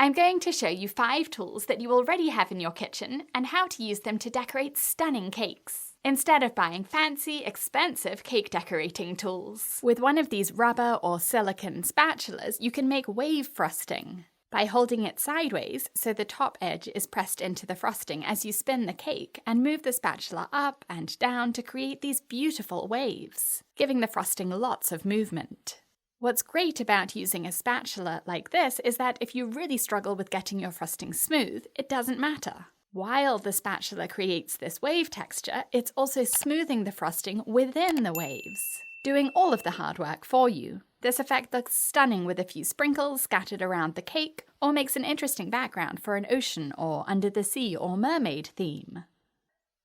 I'm going to show you 5 tools that you already have in your kitchen and how to use them to decorate stunning cakes, instead of buying fancy, expensive cake decorating tools. With one of these rubber or silicone spatulas, you can make wave frosting. By holding it sideways so the top edge is pressed into the frosting as you spin the cake, and move the spatula up and down to create these beautiful waves, giving the frosting lots of movement. What's great about using a spatula like this is that if you really struggle with getting your frosting smooth, it doesn't matter. While the spatula creates this wave texture, it's also smoothing the frosting within the waves, doing all of the hard work for you. This effect looks stunning with a few sprinkles scattered around the cake, or makes an interesting background for an ocean or under the sea or mermaid theme.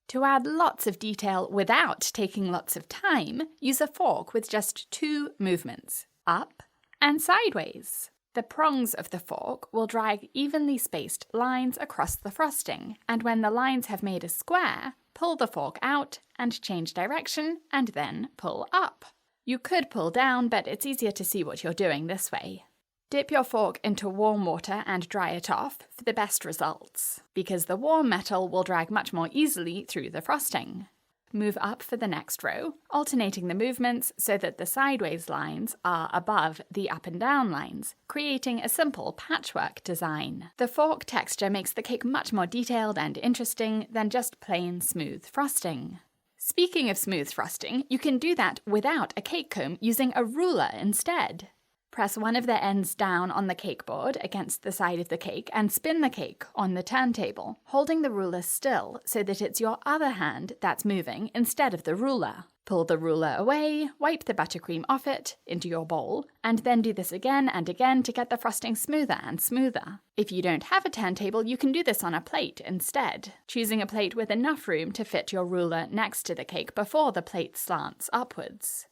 To add lots of detail without taking lots of time, use a fork with just 2 movements, up and sideways. The prongs of the fork will drag evenly spaced lines across the frosting, and when the lines have made a square, pull the fork out and change direction, and then pull up. You could pull down, but it's easier to see what you're doing this way. Dip your fork into warm water and dry it off for the best results, because the warm metal will drag much more easily through the frosting. Move up for the next row, alternating the movements so that the sideways lines are above the up and down lines, creating a simple patchwork design. The fork texture makes the cake much more detailed and interesting than just plain smooth frosting. Speaking of smooth frosting, you can do that without a cake comb using a ruler instead. Press one of the ends down on the cake board against the side of the cake and spin the cake on the turntable, holding the ruler still so that it's your other hand that's moving instead of the ruler. Pull the ruler away, wipe the buttercream off it into your bowl, and then do this again and again to get the frosting smoother and smoother. If you don't have a turntable, you can do this on a plate instead, choosing a plate with enough room to fit your ruler next to the cake before the plate slants upwards.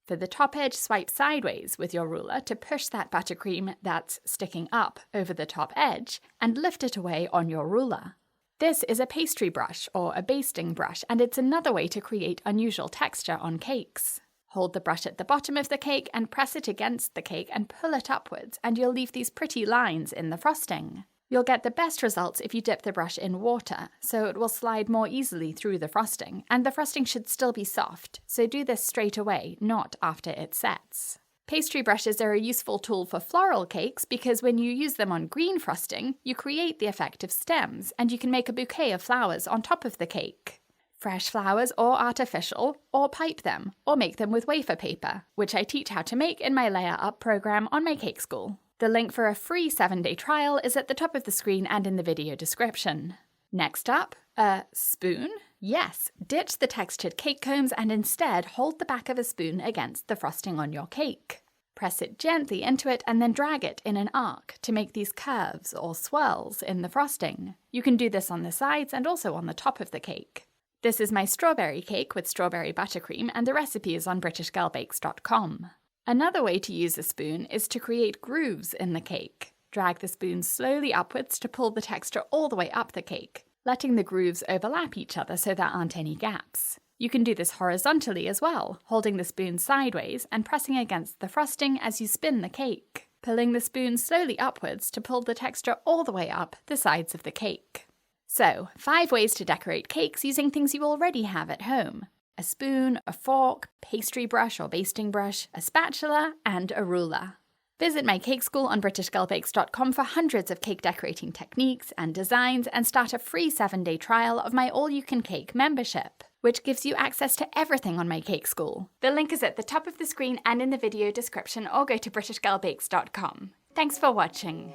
For the top edge, swipe sideways with your ruler to push that buttercream that's sticking up over the top edge and lift it away on your ruler. This is a pastry brush or a basting brush, and it's another way to create unusual texture on cakes. Hold the brush at the bottom of the cake and press it against the cake and pull it upwards, and you'll leave these pretty lines in the frosting. You'll get the best results if you dip the brush in water, so it will slide more easily through the frosting, and the frosting should still be soft, so do this straight away, not after it sets. Pastry brushes are a useful tool for floral cakes because when you use them on green frosting, you create the effect of stems, and you can make a bouquet of flowers on top of the cake. Fresh flowers or artificial, or pipe them, or make them with wafer paper, which I teach how to make in my Layer Up program on my cake school. The link for a free 7-day trial is at the top of the screen and in the video description. Next up, a spoon? Yes, ditch the textured cake combs and instead hold the back of a spoon against the frosting on your cake. Press it gently into it and then drag it in an arc to make these curves or swirls in the frosting. You can do this on the sides and also on the top of the cake. This is my strawberry cake with strawberry buttercream, and the recipe is on britishgirlbakes.com. Another way to use a spoon is to create grooves in the cake. Drag the spoon slowly upwards to pull the texture all the way up the cake, letting the grooves overlap each other so there aren't any gaps. You can do this horizontally as well, holding the spoon sideways and pressing against the frosting as you spin the cake, pulling the spoon slowly upwards to pull the texture all the way up the sides of the cake. So, 5 ways to decorate cakes using things you already have at home. A spoon, a fork, pastry brush or basting brush, a spatula, and a ruler. Visit my cake school on britishgirlbakes.com for hundreds of cake decorating techniques and designs, and start a free 7-day trial of my all-you-can-cake membership, which gives you access to everything on my cake school. The link is at the top of the screen and in the video description, or go to britishgirlbakes.com. Thanks for watching.